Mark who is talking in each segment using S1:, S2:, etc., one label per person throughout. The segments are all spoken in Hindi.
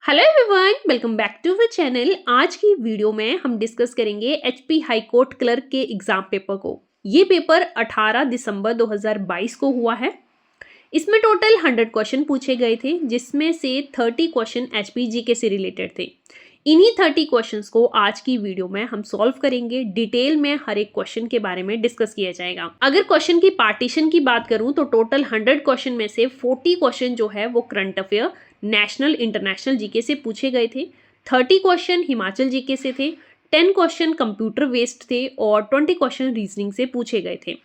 S1: Hello everyone, welcome back to our channel. आज की वीडियो में हम डिस्कस करेंगे एचपी हाई कोर्ट क्लर्क के एग्जाम पेपर को। ये पेपर 18 दिसंबर 2022 को हुआ है। इसमें टोटल 100 क्वेश्चन पूछे गए थे, जिसमें से 30 क्वेश्चन एचपीजीके से रिलेटेड थे। इन्हीं 30 क्वेश्चंस को आज की वीडियो में हम सॉल्व करेंगे। डिटेल में हर एक क्वेश्चन के बारे में डिस्कस किया जाएगा। अगर क्वेश्चन की पार्टीशन की बात करूं तो टोटल 100 क्वेश्चन में से 40 क्वेश्चन जो है वो current affair, national international GK से पूछे गए थे। 30 क्वेश्चन हिमाचल जीके से थे, 10 क्वेश्चन कंप्यूटर बेस्ड थे और 20 क्वेश्चन रीजनिंग से पूछे गए थे।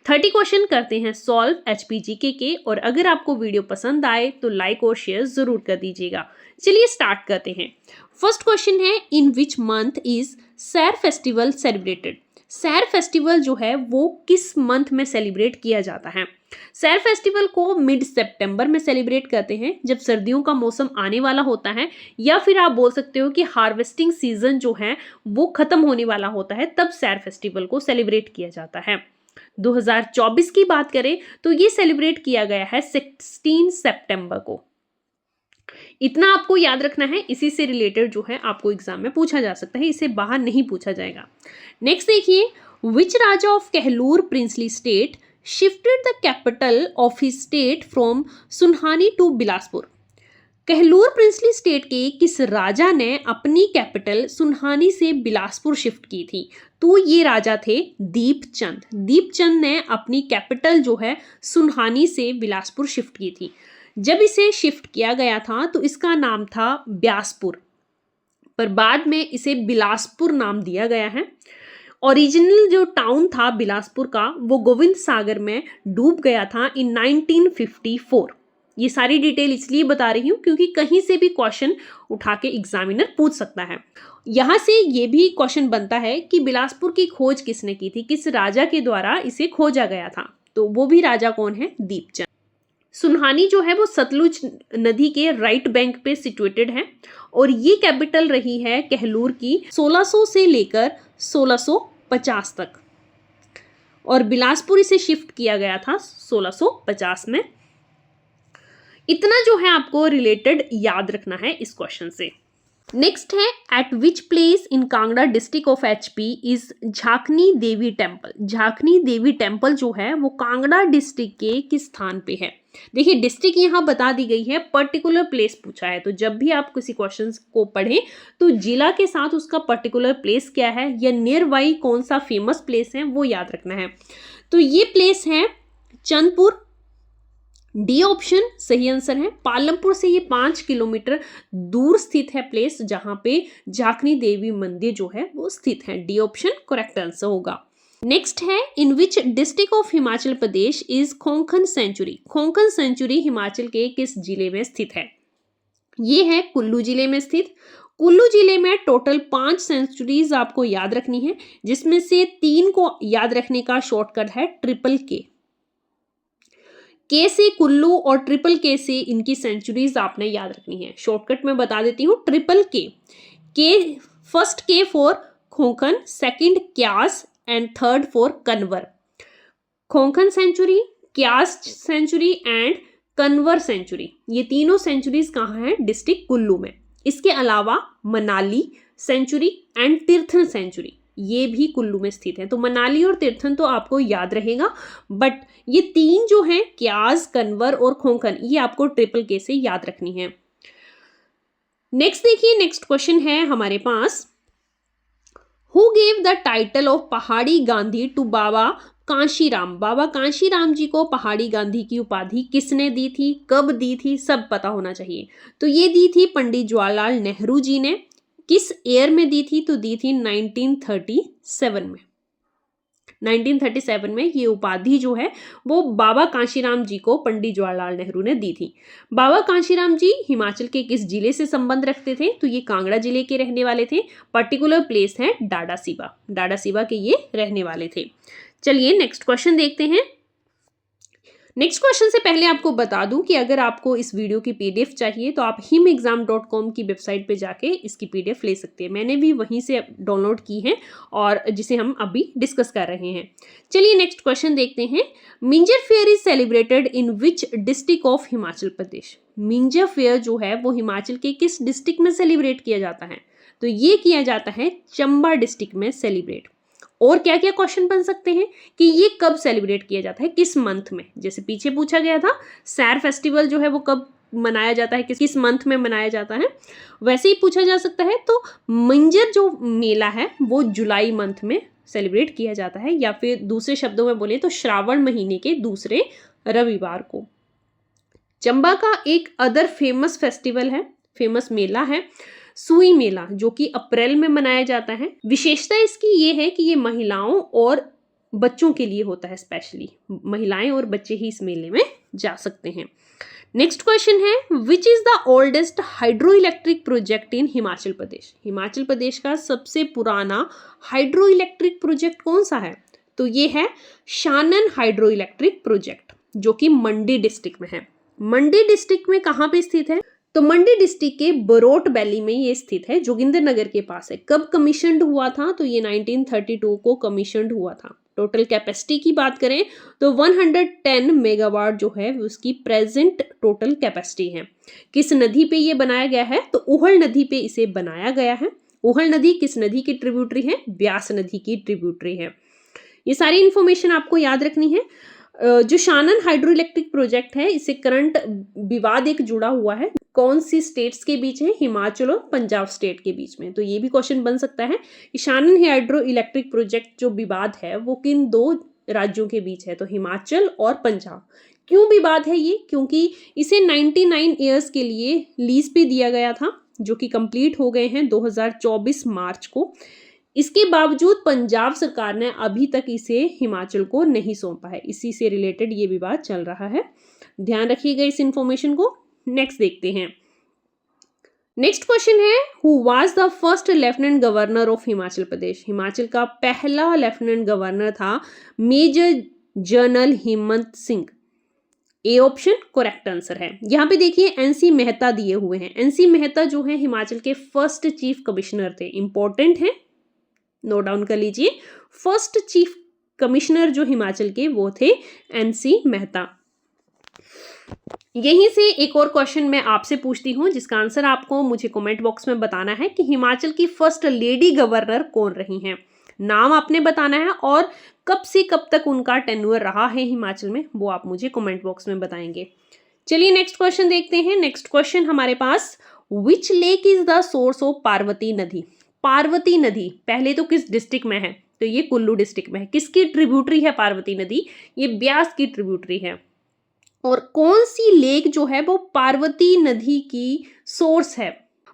S1: 30 क्वेश्चन करते हैं सॉल्व एचपीजीके के। और अगर आपको वीडियो पसंद आए तो लाइक और शेयर जरूर कर दीजिएगा। चलिए स्टार्ट करते हैं। फर्स्ट क्वेश्चन है, इन विच मंथ इज सैर फेस्टिवल सेलिब्रेटेड। सैर फेस्टिवल जो है वो किस मंथ में सेलिब्रेट किया जाता है? सैर फेस्टिवल को मिड सितंबर में सेलिब्रेट करते हैं, जब सर्दियों का मौसम आने वाला होता है, या फिर आप बोल सकते हो कि हार्वेस्टिंग सीजन जो है वो खत्म होने वाला होता है, तब सैर फेस्टिवल को सेलिब्रेट किया जाता है। 2024 की बात करें तो ये सेलिब्रेट किया गया है 16 सितंबर को। इतना आपको याद रखना है, इसी से रिलेटेड जो है आपको एग्जाम में पूछा जा सकता है, इसे बाहर नहीं पूछा जाएगा। नेक्स्ट देखिए, which raja of Kahlur princely state shifted the capital of his state from Sunhani to Bilaspur. Kahlur princely state के किस राजा ने अपनी कैपिटल सुनहानी से बिलासपुर शिफ्ट की थी? तो ये राजा थे दीपचंद। दीपचंद ने अपनी कैपिटल जो है सुनहानी से बिलासपुर शिफ्ट की थी। जब इसे शिफ्ट किया गया था तो इसका नाम था ब्यासपुर, पर बाद में इसे बिलासपुर नाम दिया गया है। ओरिजिनल जो टाउन था बिलासपुर का वो गोविंद सागर में डूब गया था इन 1954। ये सारी डिटेल इसलिए बता रही हूँ क्योंकि कहीं से भी क्वेश्चन उठा के एग्जामिनर पूछ सकता है। यहाँ से ये भी क्वेश्चन बनता है कि बिलासपुर की खोज किसने की थी, किस राजा के द्वारा इसे खोजा गया था? तो वो भी राजा कौन है? दीपचंद। सुनहानी जो है वो सतलुज नदी के राइट बैंक पे सिचुएटेड है और ये कैपिटल रही है कहलूर की 1600 से लेकर 1650 तक, और बिलासपुर इसे शिफ्ट किया गया था 1650 में। इतना जो है आपको रिलेटेड याद रखना है इस क्वेश्चन से। नेक्स्ट है, at which place in Kangra district of HP is Jhakni Devi temple. Jhakni Devi temple जो है वो कांगड़ा डिस्ट्रिक्ट के किस स्थान पे है? देखिए, डिस्ट्रिक्ट यहाँ बता दी गई है, पर्टिकुलर प्लेस पूछा है। तो जब भी आप किसी क्वेश्चन को पढ़ें तो जिला के साथ उसका पर्टिकुलर प्लेस क्या है या नियर बाई कौन सा फेमस प्लेस है वो याद रखना है। तो ये प्लेस है चंदपुर। डी ऑप्शन सही आंसर है। पालमपुर से ये 5 किलोमीटर दूर स्थित है प्लेस, जहां पे झाकनी देवी मंदिर जो है वो स्थित है। डी ऑप्शन करेक्ट आंसर होगा। नेक्स्ट है, in which district of Himachal Pradesh is Khokhan sanctuary. Khokhan sanctuary Himachal के किस जिले में स्थित है? ये है कुल्लू जिले में स्थित। कुल्लू जिले में टोटल 5 सेंचुरीज आपको याद रखनी है, जिसमें से 3 को याद रखने का शॉर्टकट है ट्रिपल के से कुल्लू और ट्रिपल के से इनकी सेंचुरीज आपने याद रखनी है। शॉर्टकट में बता देती हूँ, triple K first K for Khokhan, second Kias and third for Kanwar. Khokhan sanctuary, Kias sanctuary and Kanwar sanctuary, ये तीनों सेंचुरीज कहाँ हैं? डिस्ट्रिक्ट कुल्लू में। इसके अलावा Manali sanctuary and Tirthan sanctuary ये भी कुल्लू में स्थित है। तो मनाली और तीर्थन तो आपको याद रहेगा, बट ये 3 जो हैं क्यास, कन्वर और खोंखन, ये आपको ट्रिपल के से याद रखनी है। नेक्स्ट देखिए, नेक्स्ट क्वेश्चन है हमारे पास, who gave the title of Pahari Gandhi to Baba Kanshiram. Baba Kanshiram ji को पहाड़ी गांधी की उपाधि किसने दी थी, कब दी थी, सब पता होना चाहिए। तो ये दी थी पंडित जवाहरलाल नेहरू जी ने। किस ईयर में दी थी? तो दी थी 1937 में। 1937 में ये उपाधि जो है वो बाबा कांशीराम जी को पंडित जवाहरलाल नेहरू ने दी थी। बाबा कांशीराम जी हिमाचल के किस जिले से संबंध रखते थे? तो ये कांगड़ा जिले के रहने वाले थे। पर्टिकुलर प्लेस है डाडासीबा। डाडासीबा के ये रहने वाले थे। चलिए नेक्स्ट क्वेश्चन देखते हैं। नेक्स्ट क्वेश्चन से पहले आपको बता दूं कि अगर आपको इस वीडियो की पीडीएफ चाहिए तो आप himexam.com की वेबसाइट पे जाके इसकी पीडीएफ ले सकते हैं। मैंने भी वहीं से डाउनलोड की है और जिसे हम अभी डिस्कस कर रहे हैं। चलिए नेक्स्ट क्वेश्चन देखते हैं। Minjar fair is celebrated in which district of Himachal Pradesh. Minjar fair जो है वो हिमाचल के किस डिस्ट्रिक्ट में सेलिब्रेट किया जाता है? तो ये किया जाता है चंबा डिस्ट्रिक्ट में सेलिब्रेट। और क्या क्या क्वेश्चन बन सकते हैं कि ये कब सेलिब्रेट किया जाता है, किस मंथ में? जैसे पीछे पूछा गया था सैर फेस्टिवल जो है वो कब मनाया जाता है, किस मंथ में मनाया जाता है, वैसे ही पूछा जा सकता है। तो मिंजर जो मेला है वो जुलाई मंथ में सेलिब्रेट किया जाता है, या फिर दूसरे शब्दों में बोले तो श्रावण महीने के दूसरे रविवार को। चंबा का एक अदर फेमस फेस्टिवल है, फेमस मेला है सुई मेला, जो कि अप्रैल में मनाया जाता है। विशेषता इसकी ये है कि ये महिलाओं और बच्चों के लिए होता है, स्पेशली महिलाएं और बच्चे ही इस मेले में जा सकते हैं। नेक्स्ट क्वेश्चन है, which is the oldest hydroelectric project in Himachal Pradesh. Himachal Pradesh का सबसे पुराना हाइड्रो इलेक्ट्रिक प्रोजेक्ट कौन सा है? तो ये है शानन हाइड्रो इलेक्ट्रिक प्रोजेक्ट, जो कि मंडी डिस्ट्रिक्ट में है। मंडी डिस्ट्रिक्ट में कहाँ पे स्थित है? तो मंडी डिस्ट्रिक्ट के बरोट वैली में ये स्थित है, जोगिंद्रनगर के पास है। कब कमीशन्ड हुआ था? तो ये 1932 को कमीशन्ड हुआ था। टोटल कैपेसिटी की बात करें तो 110 मेगावाट जो है उसकी प्रेजेंट टोटल कैपेसिटी है। किस नदी पे ये बनाया गया है? तो ऊहल नदी पे इसे बनाया गया है। ऊहल नदी किस नदी की ट्रिब्यूटरी है? ब्यास नदी की ट्रिब्यूटरी है। ये सारी इंफॉर्मेशन आपको याद रखनी है। जो शानन हाइड्रो इलेक्ट्रिक प्रोजेक्ट है, इससे करंट विवाद एक जुड़ा हुआ है, कौन सी स्टेट्स के बीच है? हिमाचल और पंजाब स्टेट के बीच में। तो ये भी क्वेश्चन बन सकता है कि शानन हाइड्रो इलेक्ट्रिक प्रोजेक्ट जो विवाद है वो किन दो राज्यों के बीच है? तो हिमाचल और पंजाब। क्यों विवाद है ये? क्योंकि इसे 99 ईयर्स के लिए लीज पे दिया गया था, जो कि कंप्लीट हो गए हैं 2024 मार्च को। इसके बावजूद पंजाब सरकार ने अभी तक इसे हिमाचल को नहीं सौंपा है। इसी से रिलेटेड ये विवाद चल रहा है, ध्यान रखिएगा इस इंफॉर्मेशन को। नेक्स्ट देखते हैं। नेक्स्ट क्वेश्चन है, who was the first lieutenant governor of Himachal Pradesh. Himachal का पहला लेफ्टिनेंट गवर्नर था major general Hemant Singh. A option correct answer है। यहाँ पे देखिए एनसी मेहता दिए हुए हैं। एनसी मेहता जो है हिमाचल के फर्स्ट चीफ कमिश्नर थे, इंपॉर्टेंट है, नोट डाउन कर लीजिए। फर्स्ट चीफ कमिश्नर जो हिमाचल के वो थे एनसी मेहता। यहीं से एक और क्वेश्चन मैं आपसे पूछती हूँ, जिसका आंसर आपको मुझे कमेंट बॉक्स में बताना है कि हिमाचल की फर्स्ट लेडी गवर्नर कौन रही हैं। नाम आपने बताना है और कब से कब तक उनका टेन्योर रहा है हिमाचल में, वो आप मुझे कमेंट बॉक्स में बताएंगे। चलिए नेक्स्ट क्वेश्चन देखते हैं। नेक्स्ट क्वेश्चन हमारे पास, which lake is the source of Parvati nadi. Parvati नदी पहले तो किस डिस्ट्रिक्ट में है? तो ये कुल्लू डिस्ट्रिक्ट में है। किसकी ट्रिब्यूटरी है पार्वती नदी? ये ब्यास की ट्रिब्यूटरी है। और कौन सी लेक जो है वो पार्वती नदी की सोर्स है?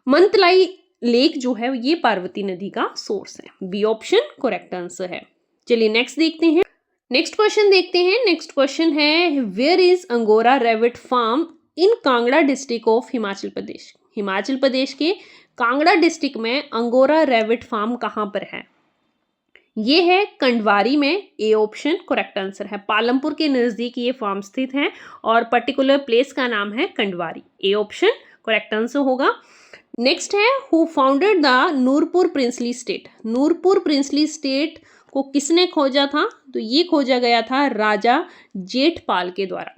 S1: मंतलाई लेक जो है ये पार्वती नदी का सोर्स है। बी ऑप्शन करेक्ट आंसर है। चलिए नेक्स्ट देखते हैं। नेक्स्ट क्वेश्चन देखते हैं। नेक्स्ट क्वेश्चन है, where is angora rabbit farm in Kangra district of Himachal Pradesh. Himachal Pradesh के कांगड़ा डिस्ट्रिक्ट में अंगोरा रैबिट फार्म कहाँ पर है? ये है कंडवारी में। ए ऑप्शन करेक्ट आंसर है। पालमपुर के नजदीक ये फार्म स्थित है और पर्टिकुलर प्लेस का नाम है Kandwari. A option correct answer होगा। नेक्स्ट है, who founded the Nurpur princely state. Nurpur princely state को किसने खोजा था? तो ये खोजा गया था राजा जेठपाल के द्वारा।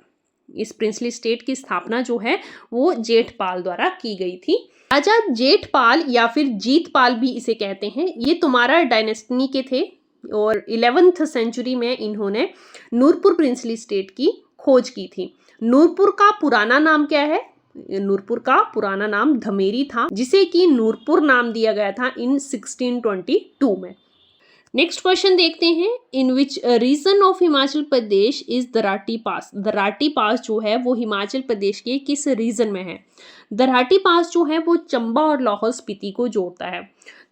S1: इस प्रिंसली स्टेट की स्थापना जो है वो जेठपाल द्वारा की गई थी। राजा जेठपाल या फिर जीतपाल भी इसे कहते हैं, ये तुम्हारा डायनेस्टी के थे और 11th सेंचुरी में इन्होंने नूरपुर प्रिंसली स्टेट की खोज की थी। नूरपुर का पुराना नाम क्या है? नूरपुर का पुराना नाम धमेरी था, जिसे कि नूरपुर नाम दिया गया था इन 1622 में। नेक्स्ट क्वेश्चन देखते हैं, in which region of Himachal Pradesh is Darati pass. दराटी पास जो है वो हिमाचल प्रदेश के किस रीजन में है? दराटी पास जो है वो चंबा और लाहौल स्पीति को जोड़ता है।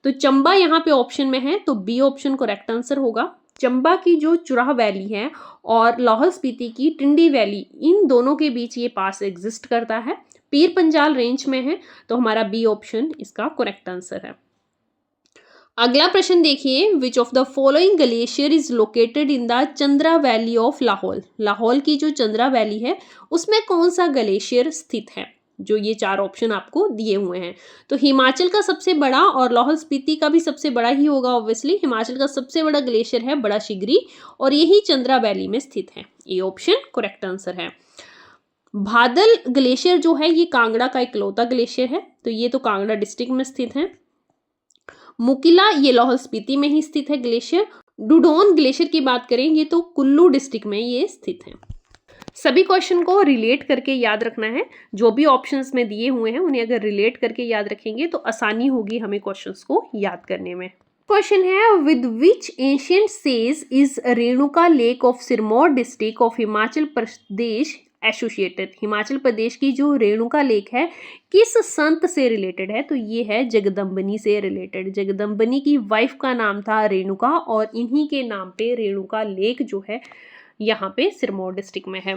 S1: तो चंबा यहाँ पे ऑप्शन में है, तो बी ऑप्शन करेक्ट आंसर होगा। चंबा की जो चुराह वैली है और लाहौल स्पीति की टिंडी वैली, इन दोनों के बीच ये पास एग्जिस्ट करता है, पीर पंजाल रेंज में है। तो हमारा बी ऑप्शन इसका करेक्ट आंसर है। अगला प्रश्न देखिए, विच of the following glacier is located in the Chandra valley of Lahaul. Lahaul की जो चंद्रा वैली है उसमें कौन सा ग्लेशियर स्थित है। जो ये चार ऑप्शन आपको दिए हुए हैं, तो हिमाचल का सबसे बड़ा और लाहौल स्पीति का भी सबसे बड़ा ही होगा ऑब्वियसली। हिमाचल का सबसे बड़ा ग्लेशियर है बड़ा शिगरी और यही चंद्रा वैली में स्थित है। ये ऑप्शन करेक्ट आंसर है। भादल ग्लेशियर जो है ये कांगड़ा का इकलौता ग्लेशियर है, तो ये तो कांगड़ा डिस्ट्रिक्ट में स्थित है। मुकिला ये लाहौल स्पीति में ही स्थित है ग्लेशियर। डुडोन ग्लेशियर की बात करें ये तो कुल्लू डिस्ट्रिक्ट में ये स्थित है। सभी क्वेश्चन को रिलेट करके याद रखना है। जो भी ऑप्शंस में दिए हुए हैं उन्हें अगर रिलेट करके याद रखेंगे तो आसानी होगी हमें क्वेश्चंस को याद करने में। क्वेश्चन है, with which ancient sage is Renuka lake of Sirmaur district of Himachal Pradesh associated. Himachal Pradesh की जो रेणुका लेक है किस संत से रिलेटेड है, तो ये है जगदम्बनी से रिलेटेड। जगदम्बनी की वाइफ का नाम था रेणुका और इन्हीं के नाम पे रेणुका लेक जो है यहाँ पे सिरमौर डिस्ट्रिक्ट में है।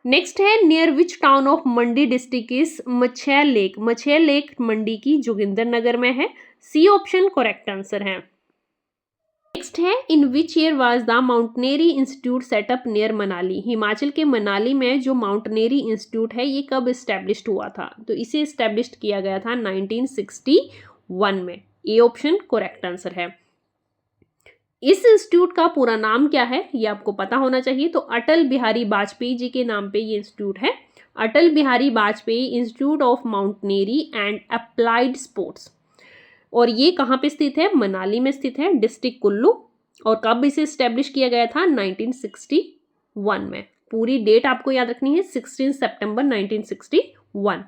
S1: नेक्स्ट है, near which town of Mandi district is Machhial lake. Machhial lake Mandi की जोगिंदरनगर में है। सी ऑप्शन करेक्ट आंसर है। नेक्स्ट है, in which year was the mountaineering institute set up near Manali. Himachal के मनाली में जो माउंटेनरी इंस्टीट्यूट है ये कब इस्टेब्लिश्ड हुआ था, तो इसे इस्टेब्लिश्ड किया गया था 1961 में। ए ऑप्शन करेक्ट आंसर है। इस इंस्टीट्यूट का पूरा नाम क्या है ये आपको पता होना चाहिए, तो अटल बिहारी वाजपेयी जी के नाम पे ये इंस्टीट्यूट है। Atal Bihari Vajpayee institute of mountaineering and applied sports. और ये कहाँ पे स्थित है, मनाली में स्थित है, डिस्ट्रिक्ट कुल्लू। और कब इसे स्टैब्लिश किया गया था, 1961 में। पूरी डेट आपको याद रखनी है, 16 सितंबर 1961।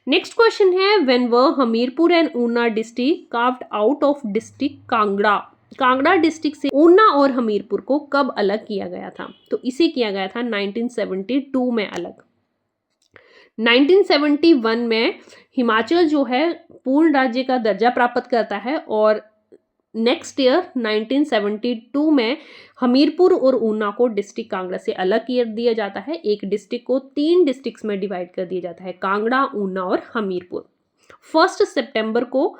S1: नेक्स्ट क्वेश्चन है, when were Hamirpur and Una district carved out of district Kangra. Kangra district से ऊना और हमीरपुर को कब अलग किया गया था, तो इसे किया गया था 1972 में अलग। 1971 में हिमाचल जो है पूर्ण राज्य का दर्जा प्राप्त करता है और नेक्स्ट ईयर 1972 में हमीरपुर और ऊना को डिस्ट्रिक्ट कांगड़ा से अलग कर दिया जाता है। एक डिस्ट्रिक्ट को 3 डिस्ट्रिक्ट्स में डिवाइड कर दिया जाता है, कांगड़ा, ऊना और हमीरपुर। 1 सितंबर को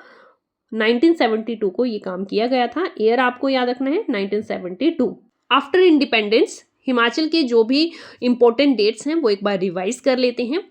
S1: 1972 को ये काम किया गया था। ईयर आपको याद रखना है 1972। आफ्टर इंडिपेंडेंस हिमाचल के जो भी इंपॉर्टेंट डेट्स हैं वो एक बार रिवाइज कर लेते हैं।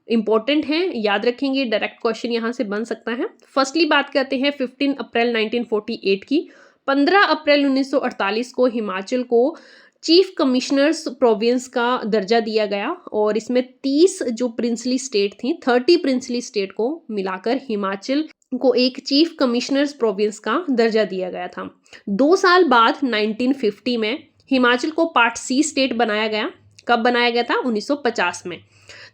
S1: इंपॉर्टेंट है, याद रखेंगे, डायरेक्ट क्वेश्चन यहाँ से बन सकता है। फर्स्टली बात करते हैं 15 अप्रैल 1948 की। 15 अप्रैल 1948 को हिमाचल को चीफ कमिश्नर्स प्रोविंस का दर्जा दिया गया और इसमें 30 जो प्रिंसली स्टेट थी, 30 प्रिंसली स्टेट को मिलाकर हिमाचल को एक चीफ कमिश्नर्स प्रोविंस का दर्जा दिया गया था। 2 साल बाद 1950 में हिमाचल को पार्ट सी स्टेट बनाया गया। कब बनाया गया था, 1950 में।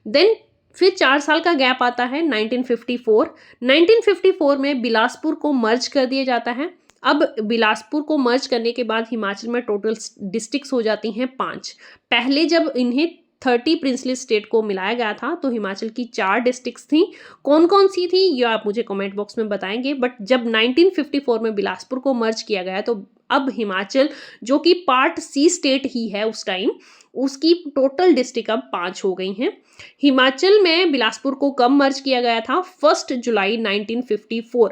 S1: देन फिर 4 साल का गैप आता है 1954। 1954 में बिलासपुर को मर्ज कर दिया जाता है। अब बिलासपुर को मर्ज करने के बाद हिमाचल में टोटल डिस्ट्रिक्ट्स हो जाती हैं 5। पहले जब इन्हें 30 प्रिंसली स्टेट को मिलाया गया था तो हिमाचल की 4 डिस्ट्रिक्ट्स थी। कौन कौन सी थी ये आप मुझे कमेंट बॉक्स में बताएंगे। बट जब 1954 में बिलासपुर को मर्ज किया गया तो अब हिमाचल जो कि पार्ट सी स्टेट ही है उस टाइम, उसकी टोटल डिस्ट्रिक्ट अब 5 हो गई हैं। हिमाचल में बिलासपुर को कब मर्ज किया गया था, 1 जुलाई 1954।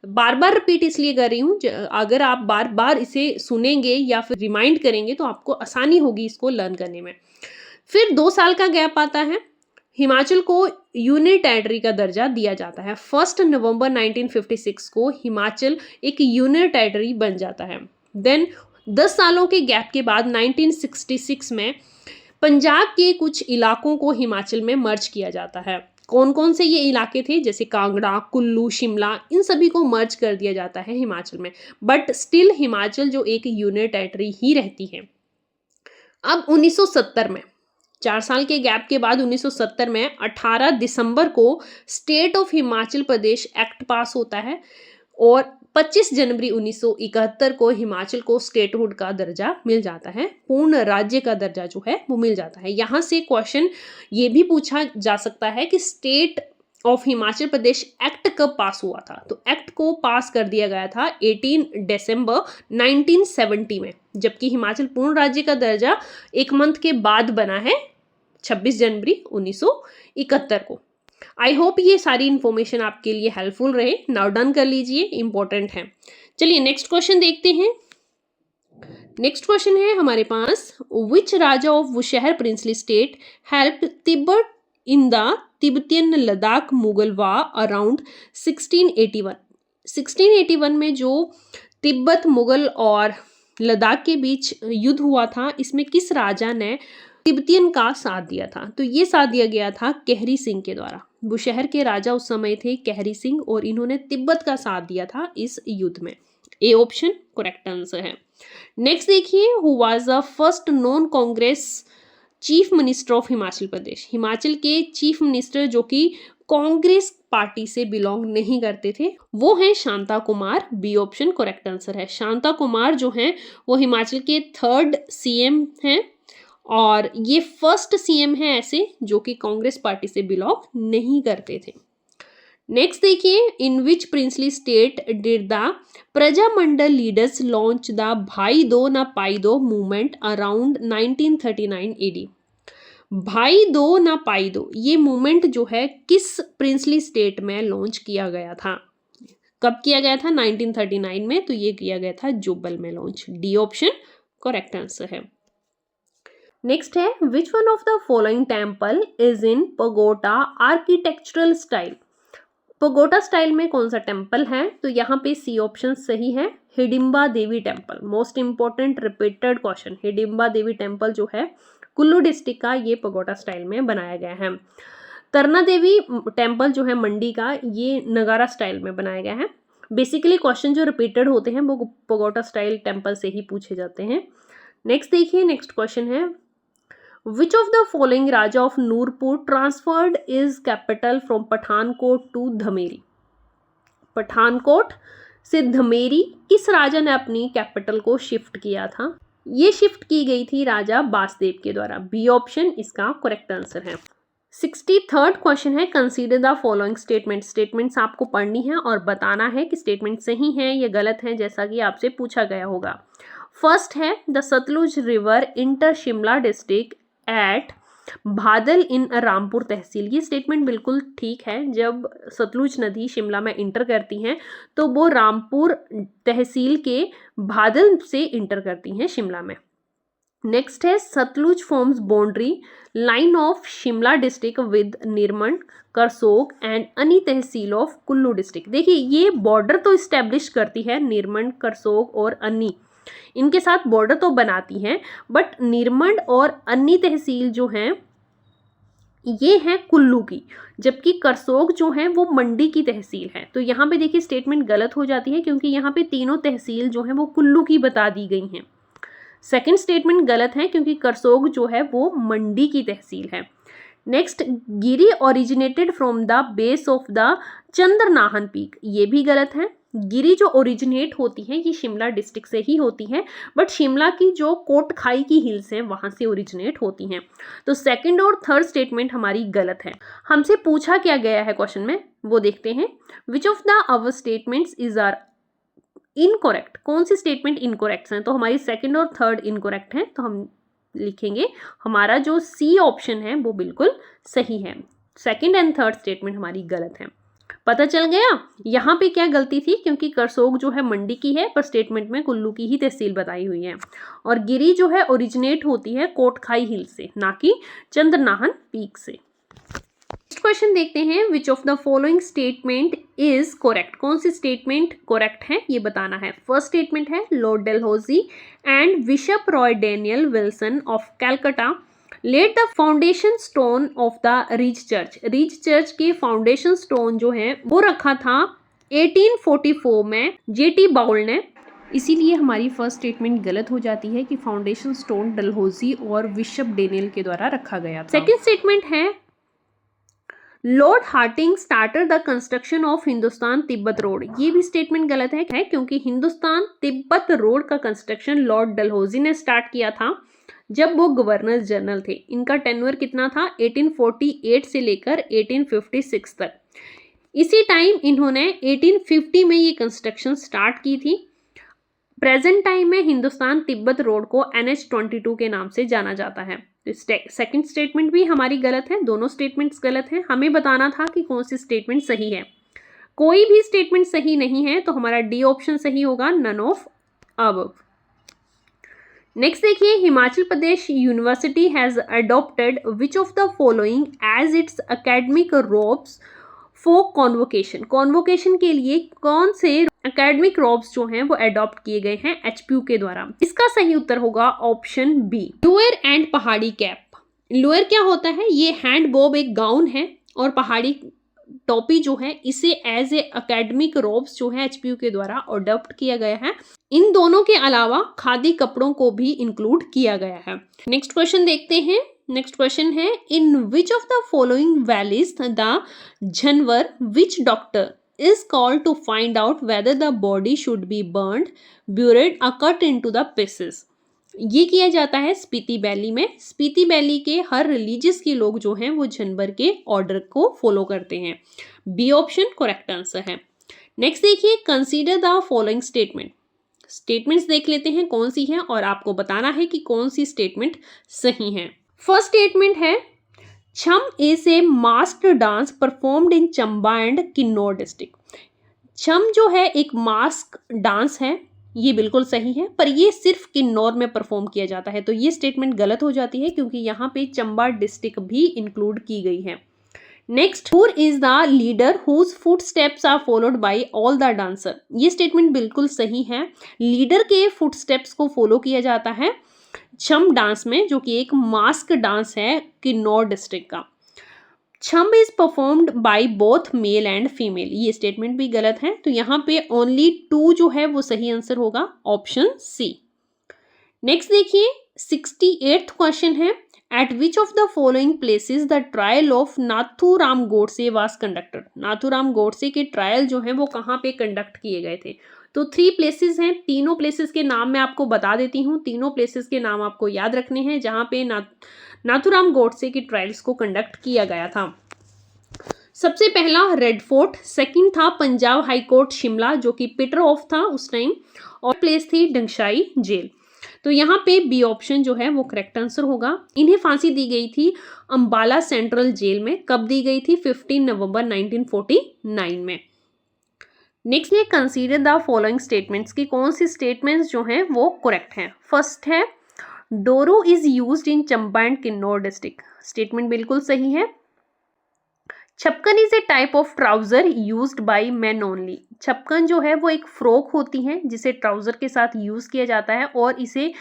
S1: बार बार रिपीट इसलिए कर रही हूँ, अगर आप बार बार इसे सुनेंगे या फिर रिमाइंड करेंगे तो आपको आसानी होगी इसको लर्न करने में। फिर 2 साल का गैप आता है, हिमाचल को यूनियन टेरिटरी का दर्जा दिया जाता है। 1 नवंबर 1956 को हिमाचल एक यूनियन टेरिटरी बन जाता है। देन 10 सालों के गैप के बाद 1966 में पंजाब के कुछ इलाकों को हिमाचल में मर्ज किया जाता है। कौन कौन से ये इलाके थे, जैसे कांगड़ा, कुल्लू, शिमला, इन सभी को मर्ज कर दिया जाता है हिमाचल में। बट स्टिल हिमाचल जो एक यूनियन टेरिटरी ही रहती है। अब 1970 में 4 साल के गैप के बाद 1970 में 18 दिसंबर को state of Himachal Pradesh act पास होता है और 25 जनवरी 1971 को हिमाचल को स्टेटहुड का दर्जा मिल जाता है, पूर्ण राज्य का दर्जा जो है वो मिल जाता है। यहाँ से क्वेश्चन ये भी पूछा जा सकता है कि state of Himachal Pradesh act कब पास हुआ था, तो एक्ट को पास कर दिया गया था 18 दिसंबर 1970 में, जबकि हिमाचल पूर्ण राज्य का दर्जा एक मंथ के बाद बना है 26 जनवरी 1971 को। आई होप ये सारी इन्फॉर्मेशन आपके लिए हेल्पफुल रहे। नाउ डन कर लीजिए, इंपॉर्टेंट है। चलिए नेक्स्ट क्वेश्चन देखते हैं। नेक्स्ट क्वेश्चन है हमारे पास, which raja of Bushahr princely state help Tibet in the Tibetan Ladakh Mughal war around 1681। 1681 में जो तिब्बत मुगल और लद्दाख के बीच युद्ध हुआ था, इसमें किस राजा ने तिब्बतियन का साथ दिया था? तो ये साथ दिया गया था केहरी सिंह के द्वारा। बुशहर के राजा उस समय थे केहरी सिंह और इन्होंने तिब्बत का साथ दिया था इस युद्ध में। ए ऑप्शन करेक्ट आंसर है। नेक्स्ट देखिए, who was the first non Congress chief minister of Himachal Pradesh. Himachal के चीफ मिनिस्टर जो कि कांग्रेस पार्टी से बिलोंग नहीं करते थे, वो हैं Shanta Kumar. B option correct answer है। शांता कुमार जो हैं वो हिमाचल के 3rd सीएम हैं और ये फर्स्ट सीएम है ऐसे जो कि कांग्रेस पार्टी से बिलोंग नहीं करते थे। नेक्स्ट देखिए, in which princely state did the Prajamandal leaders launch the भाई दो ना पाई दो मूवमेंट अराउंड 1939 एडी। भाई दो ना पाई दो ये मूवमेंट जो है किस प्रिंसली स्टेट में लॉन्च किया गया था? कब किया गया था? 1939 में। तो ये किया गया था जुब्बल में launch. D option correct answer है। नेक्स्ट है, which one of the following temple is in pagoda architectural style. Pagoda style में कौन सा टेम्पल है? तो यहाँ पे सी ऑप्शन सही है, Hidimba Devi temple. Most important repeated question. Hidimba Devi temple जो है कुल्लू डिस्ट्रिक्ट का, ये पगोटा स्टाइल में बनाया गया है। तरना देवी टेम्पल जो है मंडी का, ये नगारा स्टाइल में बनाया गया है। बेसिकली क्वेश्चन जो रिपीटेड होते हैं वो पगोटा स्टाइल टेम्पल से ही पूछे जाते हैं। नेक्स्ट देखिए, नेक्स्ट क्वेश्चन है, Which of the following Raja of Nurpur transferred his capital from Pathankot to Dhameri? Pathankot से धमेरी किस राजा ने अपनी कैपिटल को शिफ्ट किया था? ये शिफ्ट की गई थी राजा बासदेव के द्वारा। बी ऑप्शन इसका करेक्ट आंसर है। 63rd क्वेश्चन है, consider the following statement. Statements आपको पढ़नी है और बताना है कि स्टेटमेंट सही है या गलत है, जैसा कि आपसे पूछा गया होगा। फर्स्ट है, the Sutlej river enter Shimla district at Bhadal in Rampur tehsil. ये स्टेटमेंट बिल्कुल ठीक है। जब सतलुज नदी शिमला में इंटर करती हैं तो वो रामपुर तहसील के भादल से इंटर करती हैं शिमला में। नेक्स्ट है, Sutlej forms boundary line of Shimla district with Nirmand, Karsog and Ani tehsil of Kullu district. देखिए ये बॉर्डर तो इस्टेब्लिश करती है, निर्मंड, करसोग और अनी इनके साथ बॉर्डर तो बनाती हैं, बट निर्मंड और अन्नी तहसील जो हैं ये हैं कुल्लू की, जबकि करसोग जो है वो मंडी की तहसील है। तो यहाँ पे देखिए स्टेटमेंट गलत हो जाती है क्योंकि यहाँ पे तीनों तहसील जो हैं वो कुल्लू की बता दी गई हैं। सेकंड स्टेटमेंट गलत है क्योंकि करसोग जो है वो मंडी की तहसील है। Next, Giri originated from the base of the Chandranahan peak, ये भी गलत है। गिरी जो ओरिजिनेट होती है ये शिमला डिस्ट्रिक्ट से ही होती है, बट शिमला की जो कोटखाई की हिल्स हैं वहां से ओरिजिनेट होती हैं। तो सेकंड और थर्ड स्टेटमेंट हमारी गलत है। हमसे पूछा क्या गया है क्वेश्चन में वो देखते हैं। Which of the our statements is are incorrect. कौन सी स्टेटमेंट इनकरेक्ट हैं? तो हमारी सेकंड और थर्ड इनकरेक्ट हैं, तो हम लिखेंगे हमारा जो सी ऑप्शन है वो बिल्कुल सही है। सेकंड एंड थर्ड स्टेटमेंट हमारी गलत है। पता चल गया यहाँ पे क्या गलती थी, क्योंकि करसोग जो है मंडी की है पर स्टेटमेंट में कुल्लू की ही तहसील बताई हुई है, और गिरी जो है ओरिजिनेट होती है कोटखाई हिल से, ना कि चंद्रनाहन पीक से। नेक्स्ट क्वेश्चन देखते हैं, which of the following statement is correct. कौन सी स्टेटमेंट करेक्ट है ये बताना है। फर्स्ट स्टेटमेंट है, Lord Dalhousie and Bishop Roy Daniel Wilson of Calcutta laid the foundation stone of the Ridge church. Ridge church के फाउंडेशन स्टोन जो है वो रखा था 1844 में जेटी बाउल ने। इसीलिए हमारी फर्स्ट स्टेटमेंट गलत हो जाती है कि फाउंडेशन स्टोन डलहौजी और बिशप डैनियल के द्वारा रखा गया था। सेकेंड स्टेटमेंट है, Lord Hardinge started the construction of Hindustan Tibet road. ये भी स्टेटमेंट गलत है क्योंकि हिंदुस्तान तिब्बत रोड का कंस्ट्रक्शन लॉर्ड डलहौजी ने स्टार्ट किया था जब वो गवर्नर जनरल थे। इनका टेन्योर कितना था? 1848 से लेकर 1856 तक। इसी टाइम इन्होंने 1850 में ये कंस्ट्रक्शन स्टार्ट की थी। प्रेजेंट टाइम में हिंदुस्तान तिब्बत रोड को NH-22 के नाम से जाना जाता है। तो सेकंड स्टेटमेंट भी हमारी गलत है, दोनों स्टेटमेंट्स गलत हैं। हमें बताना था कि कौन सी स्टेटमेंट सही है। कोई भी स्टेटमेंट सही नहीं है तो हमारा डी ऑप्शन सही होगा, नन ऑफ अबव। नेक्स्ट देखिए, Himachal Pradesh university has adopted which of the following as its academic robes for convocation. Convocation के लिए कौन से एकेडमिक रॉब्स जो हैं वो अडॉप्ट किए गए हैं एचपीयू के द्वारा? इसका सही उत्तर होगा ऑप्शन बी, लोअर एंड पहाड़ी कैप। लोअर क्या होता है? ये हैंड बॉब एक गाउन है, और पहाड़ी टोपी जो है इसे एज ए एकेडमिक रॉब्स जो है एचपीयू के द्वारा अडॉप्ट किया गया है। इन दोनों के अलावा खादी कपड़ों को भी इंक्लूड किया गया है। नेक्स्ट क्वेश्चन देखते हैं। नेक्स्ट क्वेश्चन है, in which of the following valleys the झनवर witch doctor is called to find out whether the body should be burned, buried or cut into the pieces। ये किया जाता है स्पीति वैली में। स्पीति वैली के हर रिलीजियस के लोग जो हैं वो झनवर के ऑर्डर को फॉलो करते हैं। बी ऑप्शन करेक्ट आंसर है। नेक्स्ट देखिए, consider the following statement. Statements देख लेते हैं कौन सी है और आपको बताना है कि कौन सी स्टेटमेंट सही है। फर्स्ट स्टेटमेंट है, छम is a masked dance performed in Chamba and Kinnaur district. छम जो है एक मास्क डांस है, ये बिल्कुल सही है, पर ये सिर्फ किन्नौर में परफॉर्म किया जाता है, तो ये स्टेटमेंट गलत हो जाती है क्योंकि यहाँ पे चंबा डिस्ट्रिक्ट भी इंक्लूड की गई है। Next, who is the leader whose footsteps are followed by all the dancer. ये स्टेटमेंट बिल्कुल सही है। लीडर के फुटस्टेप्स को फॉलो किया जाता है छम डांस में, जो कि एक मास्क डांस है किन्नौर डिस्ट्रिक्ट का। छम is performed by both male and female. ये स्टेटमेंट भी गलत है, तो यहाँ पे ओनली 2 जो है वो सही आंसर होगा, ऑप्शन सी। नेक्स्ट देखिए, 68th क्वेश्चन है, at which of the following places the trial of Nathuram Godse was conducted. Nathuram Godse के ट्रायल जो है वो कहाँ पे कंडक्ट किए गए थे? तो 3 प्लेसेस हैं। तीनों प्लेसेस के नाम मैं आपको बता देती हूँ। तीनों प्लेसेस के नाम आपको याद रखने हैं जहाँ पे नाथूराम गोडसे की ट्रायल्स को कंडक्ट किया गया था। सबसे पहला रेड फोर्ट, सेकंड था पंजाब हाई कोर्ट शिमला जो कि पीटर ऑफ था उस टाइम, और प्लेस थी डंगशाई जेल। तो यहाँ पे बी ऑप्शन जो है वो करेक्ट आंसर होगा। इन्हें फांसी दी गई थी अंबाला सेंट्रल जेल में। कब दी गई थी? 15 नवंबर 1949 में। नेक्स्ट ये कंसीडर द फॉलोइंग स्टेटमेंट्स की कौन सी स्टेटमेंट्स जो हैं वो करेक्ट हैं। फर्स्ट है, Doru is used in Chamba and Kinnaur district. Statement बिल्कुल सही है। Chapkan is a type of trouser used by men only. Chapkan जो है वो एक फ्रॉक होती है जिसे ट्राउजर के साथ यूज किया जाता है और इसे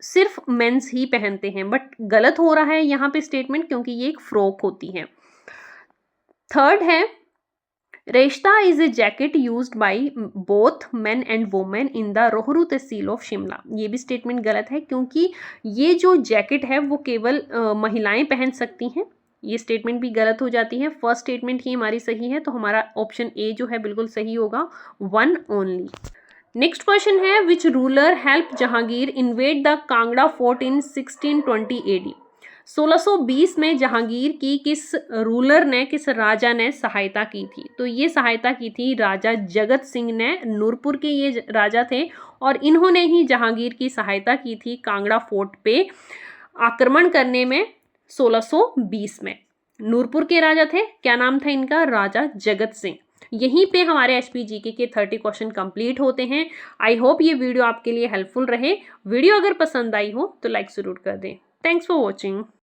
S1: सिर्फ मेंस ही पहनते हैं, बट गलत हो रहा है यहाँ पे स्टेटमेंट क्योंकि ये एक फ्रॉक होती है। थर्ड है, Reshta is a jacket used by both men and women in the Rohru tehsil of Shimla. ये भी स्टेटमेंट गलत है क्योंकि ये जो जैकेट है वो केवल महिलाएं पहन सकती हैं। ये स्टेटमेंट भी गलत हो जाती है। फर्स्ट स्टेटमेंट ही हमारी सही है, तो हमारा ऑप्शन ए जो है बिल्कुल सही होगा, 1 ओनली। नेक्स्ट क्वेश्चन है, which ruler help Jahangir invade the Kangra fort in 1620 AD। 1620 में जहांगीर की किस रूलर ने, किस राजा ने सहायता की थी? तो ये सहायता की थी राजा जगत सिंह ने। नूरपुर के ये राजा थे और इन्होंने ही जहांगीर की सहायता की थी कांगड़ा फोर्ट पे आक्रमण करने में 1620 में। नूरपुर के राजा थे, क्या नाम था इनका? राजा जगत सिंह। यहीं पे हमारे एचपीजीके के 30 क्वेश्चन कंप्लीट होते हैं। आई होप ये वीडियो आपके लिए हेल्पफुल रहे। वीडियो अगर पसंद आई हो तो लाइक ज़रूर कर दें। Thanks for watching.